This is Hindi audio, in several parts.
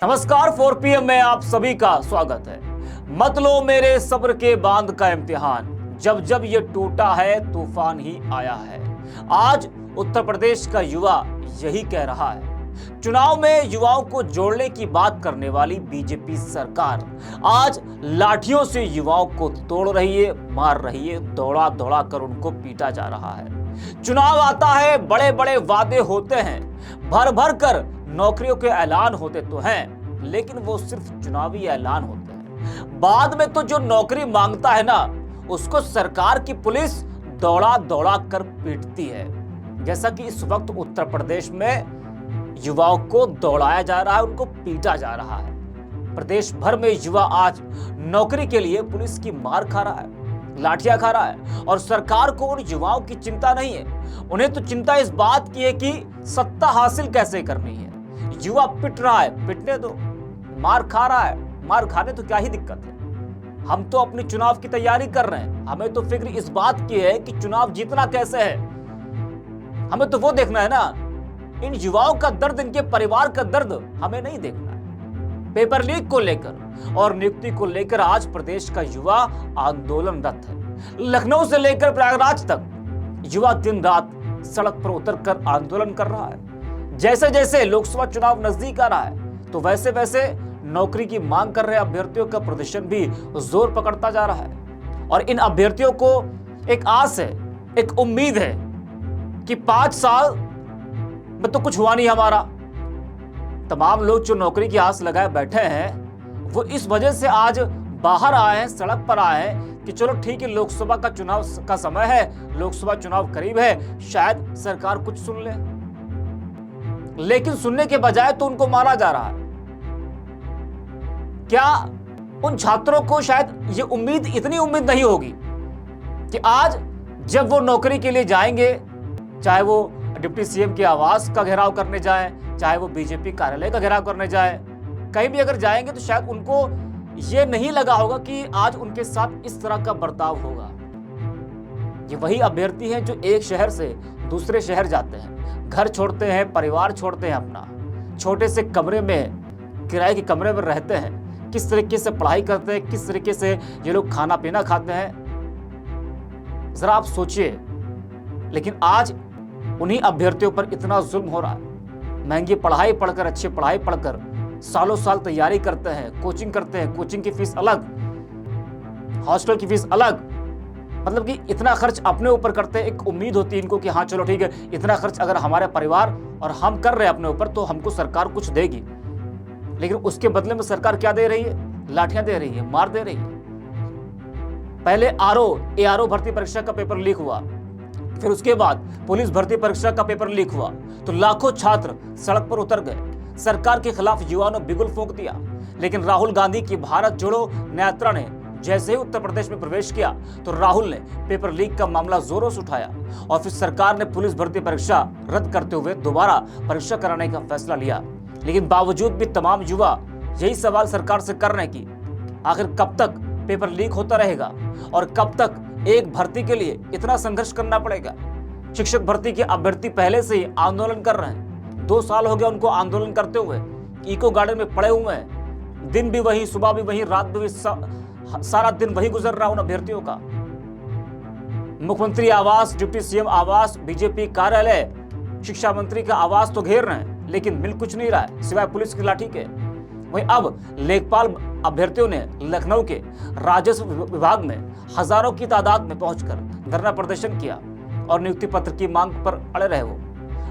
नमस्कार 4 PM में आप सभी का स्वागत है। मत लो मेरे सब्र के बांध का इम्तिहान, जब जब ये टूटा है तूफान ही आया है। आज उत्तर प्रदेश का युवा यही कह रहा है। चुनाव में युवाओं को जोड़ने की बात करने वाली बीजेपी सरकार आज लाठियों से युवाओं को तोड़ रही है, मार रही है, दौड़ा दौड़ा कर उनको पीटा जा रहा है। चुनाव आता है, बड़े बड़े वादे होते हैं, भर भर कर नौकरियों के ऐलान होते तो हैं, लेकिन वो सिर्फ चुनावी ऐलान होते हैं। बाद में तो जो नौकरी मांगता है ना, उसको सरकार की पुलिस दौड़ा दौड़ा कर पीटती है। जैसा कि इस वक्त उत्तर प्रदेश में युवाओं को दौड़ाया जा रहा है, उनको पीटा जा रहा है। प्रदेश भर में युवा आज नौकरी के लिए पुलिस की मार खा रहा है, लाठियां खा रहा है, और सरकार को उन युवाओं की चिंता नहीं है। उन्हें तो चिंता इस बात की है कि सत्ता हासिल कैसे करनी है। युवा पिट रहा है, पिटने दो। मार खा रहा है, मार खाने तो क्या ही दिक्कत है। हम तो अपनी चुनाव की तैयारी कर रहे हैं, हमें तो फिक्र इस बात की है कि चुनाव जीतना कैसे है। हमें तो वो देखना है ना, इन युवाओं का दर्द, इनके परिवार का दर्द हमें नहीं देखना है। पेपर लीक को लेकर और नियुक्ति को लेकर आज प्रदेश का युवा आंदोलनरत है। लखनऊ से लेकर प्रयागराज तक युवा दिन रात सड़क पर उतरकर आंदोलन कर रहा है। जैसे जैसे लोकसभा चुनाव नजदीक आ रहा है, तो वैसे वैसे नौकरी की मांग कर रहे अभ्यर्थियों का प्रदर्शन भी जोर पकड़ता जा रहा है। और इन अभ्यर्थियों को एक आस है, एक उम्मीद है कि 5 साल में तो कुछ हुआ नहीं हमारा। तमाम लोग जो नौकरी की आस लगाए बैठे हैं, वो इस वजह से आज बाहर आए हैं, सड़क पर आए हैं कि चलो ठीक है, लोकसभा का चुनाव का समय है, लोकसभा चुनाव करीब है, शायद सरकार कुछ सुन ले। लेकिन सुनने के बजाय तो उनको मारा जा रहा है। क्या उन छात्रों को शायद ये उम्मीद, इतनी उम्मीद नहीं होगी कि आज जब वो नौकरी के लिए जाएंगे, चाहे वो डिप्टी सीएम के आवास का घेराव करने जाएं, चाहे वो बीजेपी कार्यालय का घेराव करने जाएं, कहीं भी अगर जाएंगे तो शायद उनको ये नहीं लगा होगा कि आज उनके साथ इस तरह का बर्ताव होगा। ये वही अभ्यर्थी हैं जो एक शहर से दूसरे शहर जाते हैं, घर छोड़ते हैं, परिवार छोड़ते हैं, अपना छोटे से कमरे में, किराए के कमरे में रहते हैं। किस तरीके से पढ़ाई करते हैं, किस तरीके से ये लोग खाना पीना खाते हैं, जरा आप सोचिए। लेकिन आज उन्हीं अभ्यर्थियों पर इतना जुल्म हो रहा है। महंगी पढ़ाई पढ़कर, अच्छी पढ़ाई पढ़कर सालों साल तैयारी करते हैं, कोचिंग करते हैं, कोचिंग की फीस अलग, हॉस्टल की फीस अलग, मतलब कि इतना खर्च अपने ऊपर करते हैं। एक उम्मीद होती है इनको कि हाँ चलो ठीक है, इतना खर्च अगर हमारे परिवार और हम कर रहे हैं अपने ऊपर, तो हमको सरकार कुछ देगी। लेकिन उसके बदले में सरकार क्या दे रही है? लाठियां दे रही है, मार दे रही है। पहले एआरओ भर्ती परीक्षा का पेपर लीक हुआ, फिर उसके बाद पुलिस भर्ती परीक्षा का पेपर लीक हुआ, तो लाखों छात्र सड़क पर उतर गए। सरकार के खिलाफ युवाओं ने बिगुल फूंक दिया। लेकिन राहुल गांधी की भारत जोड़ो यात्रा ने जैसे ही उत्तर प्रदेश में प्रवेश किया, तो राहुल ने पेपर लीक का मामला जोरों से उठाया, और फिर सरकार ने पुलिस भर्ती परीक्षा रद्द करते हुए दोबारा परीक्षा कराने का फैसला लिया। लेकिन बावजूद भी तमाम युवा यही सवाल सरकार से कर रहे हैं कि आखिर कब तक पेपर लीक होता रहेगा और कब तक एक भर्ती के लिए इतना संघर्ष करना पड़ेगा। शिक्षक भर्ती के अभ्यर्थी पहले से ही आंदोलन कर रहे हैं, 2 साल हो गया उनको आंदोलन करते हुए, इको गार्डन में पड़े हुए हैं। दिन भी वही, सुबह भी वही, रात भी सारा दिन वही गुजर रहा उन अभ्यर्थियों का। मुख्यमंत्री आवास, डिप्टी सीएम आवास, बीजेपी कार्यालय, शिक्षा मंत्री का आवास तो घेर रहे हैं, लेकिन मिल कुछ नहीं रहा है सिवाय पुलिस की लाठी के। वहीं अब लेखपाल अभ्यर्थियों ने लखनऊ के राजस्व विभाग में हजारों की तादाद में पहुंचकर धरना प्रदर्शन किया और नियुक्ति पत्र की मांग पर अड़े रहे। वो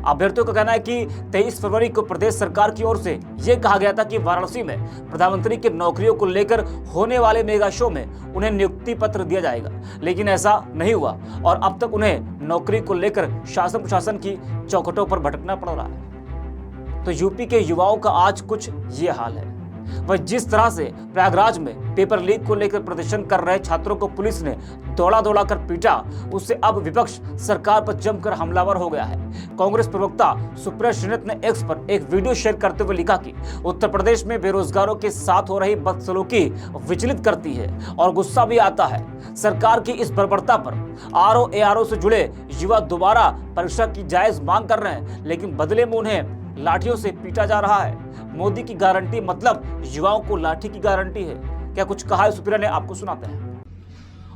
अभ्यर्थियों का कहना है कि 23 फरवरी को प्रदेश सरकार की ओर से यह कहा गया था कि वाराणसी में प्रधानमंत्री की नौकरियों को लेकर होने वाले मेगा शो में उन्हें नियुक्ति पत्र दिया जाएगा, लेकिन ऐसा नहीं हुआ और अब तक उन्हें नौकरी को लेकर शासन प्रशासन की चौखटों पर भटकना पड़ रहा है। तो यूपी के युवाओं का आज कुछ ये हाल है। वह जिस तरह से प्रयागराज में पेपर लीक को लेकर प्रदर्शन कर रहे छात्रों को पुलिस ने दौड़ा दौड़ा कर पीटा, उससे अब विपक्ष सरकार पर जमकर हमलावर हो गया है। कांग्रेस प्रवक्ता सुप्रिया श्रीनाथ ने एक्स पर एक वीडियो शेयर करते हुए लिखा कि उत्तर प्रदेश में बेरोजगारों के साथ हो रही बदसलूकी विचलित करती है और गुस्सा भी आता है। सरकार की इस बर्बरता पर आरओ से जुड़े युवा दोबारा परीक्षा की जायज मांग कर रहे हैं, लेकिन बदले में उन्हें लाठियों से पीटा जा रहा है। मोदी की गारंटी मतलब युवाओं को लाठी की गारंटी है। क्या कुछ कहा है सुप्रिया ने, आपको सुनाते हैं।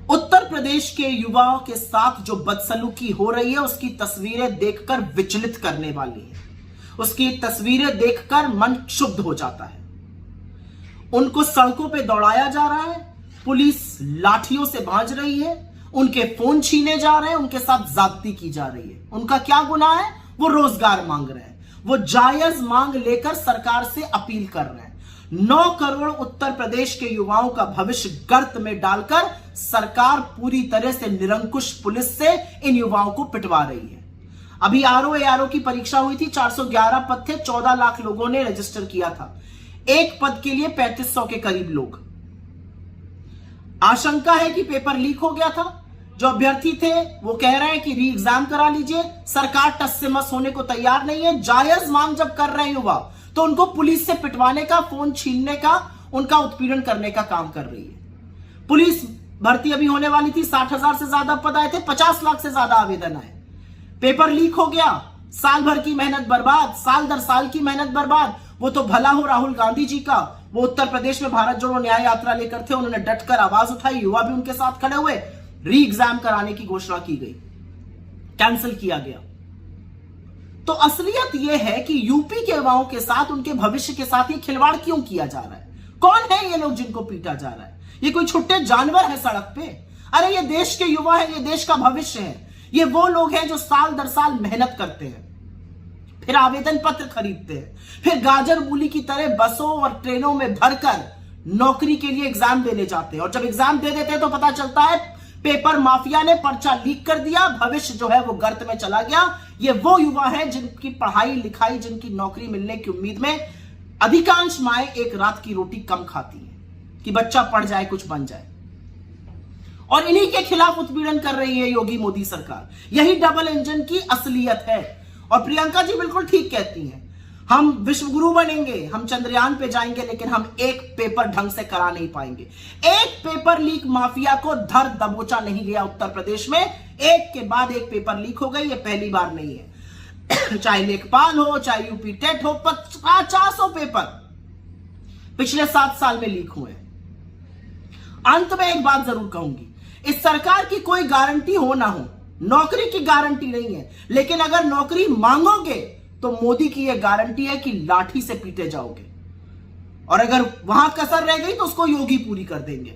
उत्तर प्रदेश के युवाओं के साथ जो बदसलूकी हो रही है उसकी तस्वीरें देखकर विचलित करने वाली है। उसकी तस्वीरें देखकर मन क्षुब्ध हो जाता है। उनको सड़कों पे दौड़ाया जा रहा है, पुलिस लाठियों से भांज रही है, उनके फोन छीने जा रहे हैं, उनके साथ ज्यादती की जा रही है। उनका क्या गुनाह है? वो रोजगार मांग रहे हैं, वो जायज मांग लेकर सरकार से अपील कर रहे हैं। 9 करोड़ उत्तर प्रदेश के युवाओं का भविष्य गर्त में डालकर सरकार पूरी तरह से निरंकुश पुलिस से इन युवाओं को पिटवा रही है। अभी आरओ की परीक्षा हुई थी, 411 पद थे, 14 लाख लोगों ने रजिस्टर किया था। एक पद के लिए 3500 के करीब लोग। आशंका है कि पेपर लीक हो गया था। जो अभ्यर्थी थे वो कह रहे हैं कि री एग्जाम करा लीजिए। सरकार टस से मस होने को तैयार नहीं है। जायज मांग जब कर रहे हैं युवा, तो उनको पुलिस से पिटवाने का, फोन छीनने का, उनका उत्पीड़न करने का काम कर रही है। पुलिस भर्ती अभी होने वाली थी, 60,000 से ज्यादा पद आए थे, 50 लाख से ज्यादा आवेदन आए। पेपर लीक हो गया, साल भर की मेहनत बर्बाद, साल दर साल की मेहनत बर्बाद। वो तो भला हो राहुल गांधी जी का, वो उत्तर प्रदेश में भारत जोड़ो न्याय यात्रा लेकर थे, उन्होंने डटकर आवाज उठाई, युवा भी उनके साथ खड़े हुए। री एग्जाम कराने की घोषणा की गई, कैंसिल किया गया। तो असलियत यह है कि यूपी के युवाओं के साथ, उनके भविष्य के साथ ये खिलवाड़ क्यों किया जा रहा है? कौन है ये लोग जिनको पीटा जा रहा है? ये कोई छुट्टे जानवर है सड़क पे? अरे ये देश के युवा है, ये देश का भविष्य है। ये वो लोग हैं जो साल दर साल मेहनत करते हैं, फिर आवेदन पत्र खरीदते हैं, फिर गाजर मूली की तरह बसों और ट्रेनों में भरकर नौकरी के लिए एग्जाम देने जाते हैं। और जब एग्जाम दे देते हैं तो पता चलता है पेपर माफिया ने पर्चा लीक कर दिया, भविष्य जो है वो गर्त में चला गया। ये वो युवा है जिनकी पढ़ाई लिखाई, जिनकी नौकरी मिलने की उम्मीद में अधिकांश माएं एक रात की रोटी कम खाती हैं कि बच्चा पढ़ जाए, कुछ बन जाए। और इन्हीं के खिलाफ उत्पीड़न कर रही है योगी मोदी सरकार। यही डबल इंजन की असलियत है। और प्रियंका जी बिल्कुल ठीक कहती हैं, हम विश्वगुरु बनेंगे, हम चंद्रयान पे जाएंगे, लेकिन हम एक पेपर ढंग से करा नहीं पाएंगे। एक पेपर लीक माफिया को धर दबोचा नहीं गया उत्तर प्रदेश में। एक के बाद एक पेपर लीक हो गई, ये पहली बार नहीं है। चाहे लेखपाल हो, चाहे यूपी टेट हो, 50 पेपर पिछले 7 साल में लीक हुए। अंत में एक बात जरूर कहूंगी, इस सरकार की कोई गारंटी हो ना हो, नौकरी की गारंटी नहीं है, लेकिन अगर नौकरी मांगोगे तो मोदी की यह गारंटी है कि लाठी से पीटे जाओगे। और अगर वहां कसर रह गई तो उसको योगी पूरी कर देंगे।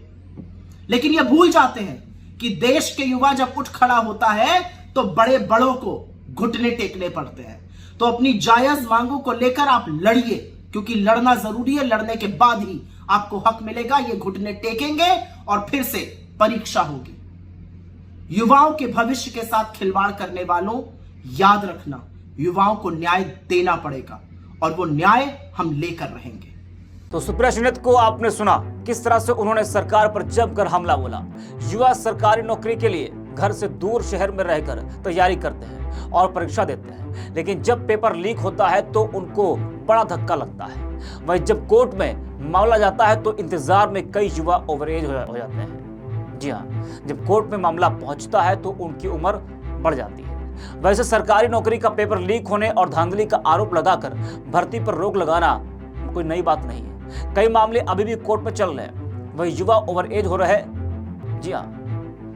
लेकिन यह भूल जाते हैं कि देश के युवा जब उठ खड़ा होता है तो बड़े बड़ों को घुटने टेकने पड़ते हैं। तो अपनी जायज मांगों को लेकर आप लड़िए, क्योंकि लड़ना जरूरी है। लड़ने के बाद ही आपको हक मिलेगा। ये घुटने टेकेंगे और फिर से परीक्षा होगी। युवाओं के भविष्य के साथ खिलवाड़ करने वालों, याद रखना, युवाओं को न्याय देना पड़ेगा और वो न्याय हम लेकर रहेंगे। तो सुप्रिया श्रीनाथ को आपने सुना किस तरह से उन्होंने सरकार पर जमकर हमला बोला। युवा सरकारी नौकरी के लिए घर से दूर शहर में रहकर तैयारी करते हैं और परीक्षा देते हैं, लेकिन जब पेपर लीक होता है तो उनको बड़ा धक्का लगता है। वहीं जब कोर्ट में मामला जाता है तो इंतजार में कई युवा ओवरएज हो जाते हैं। जी हाँ, जब कोर्ट में मामला पहुंचता है तो उनकी उम्र बढ़ जाती है। वैसे सरकारी नौकरी का पेपर लीक होने और धांधली का आरोप लगाकर भर्ती पर रोक लगाना कोई नई बात नहीं है। कई मामले अभी भी कोर्ट में चल रहे हैं। वही युवा ओवर एज हो रहे हैं। जी हाँ,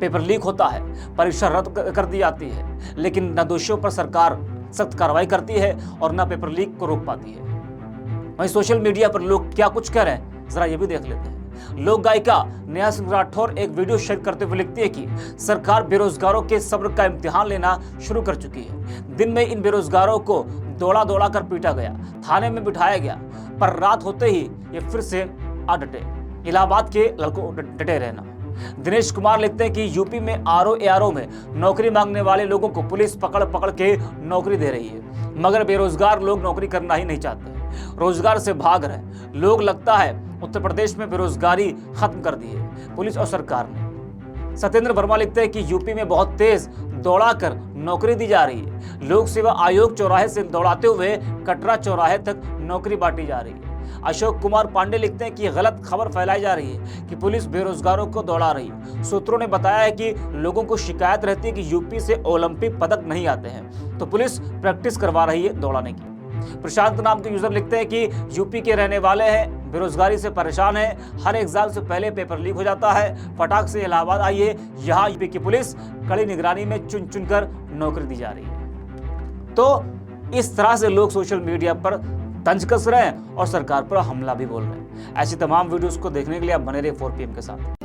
पेपर लीक होता है, परीक्षा रद्द कर दी जाती है, लेकिन न दोषियों पर सरकार सख्त कार्रवाई करती है और न पेपर लीक को रोक पाती है। वहीं सोशल मीडिया पर लोग क्या कुछ कह रहे हैं, जरा ये भी देख लेते हैं। लोक गायिका नेहा सिंह राठौर एक वीडियो शेयर करते हुए लिखती है कि सरकार बेरोजगारों के सब्र का इम्तिहान लेना शुरू कर चुकी है। दिन में इन बेरोजगारों को दौड़ा दौड़ा कर पीटा गया, थाने में बिठाया गया, पर रात होते ही ये फिर से आ डटे। इलाहाबाद के लड़कों डटे रहना। दिनेश कुमार लिखते हैं कि यूपी में आरओ में नौकरी मांगने वाले लोगों को पुलिस पकड़ पकड़ के नौकरी दे रही है, मगर बेरोजगार लोग नौकरी करना ही नहीं चाहते, रोजगार से भाग रहे लोग। लगता है उत्तर प्रदेश में बेरोजगारी खत्म कर दी है पुलिस और सरकार ने। सत्येंद्र वर्मा लिखते हैं कि यूपी में बहुत तेज दौड़ाकर नौकरी दी जा रही है। लोक सेवा आयोग चौराहे से दौड़ाते हुए कटरा चौराहे तक नौकरी बांटी जा रही है। अशोक कुमार पांडे लिखते हैं कि गलत खबर फैलाई जा रही है कि पुलिस बेरोजगारों को दौड़ा रही है। सूत्रों ने बताया है कि लोगों को शिकायत रहती है कि यूपी से ओलंपिक पदक नहीं आते हैं, तो पुलिस प्रैक्टिस करवा रही है दौड़ाने की। प्रशांत नाम के यूजर लिखते हैं कि यूपी के रहने वाले हैं, बेरोजगारी से परेशान हैं, हर एग्जाम से पहले पेपर लीक हो जाता है, फटाक से इलाहाबाद आइए, यहाँ यूपी की पुलिस कड़ी निगरानी में चुन चुनकर नौकरी दी जा रही है। तो इस तरह से लोग सोशल मीडिया पर तंज कस रहे हैं और सरकार पर हमला भी बोल रहे हैं। ऐसी तमाम वीडियोस को देखने के लिए आप बने रहिए 4PM के साथ।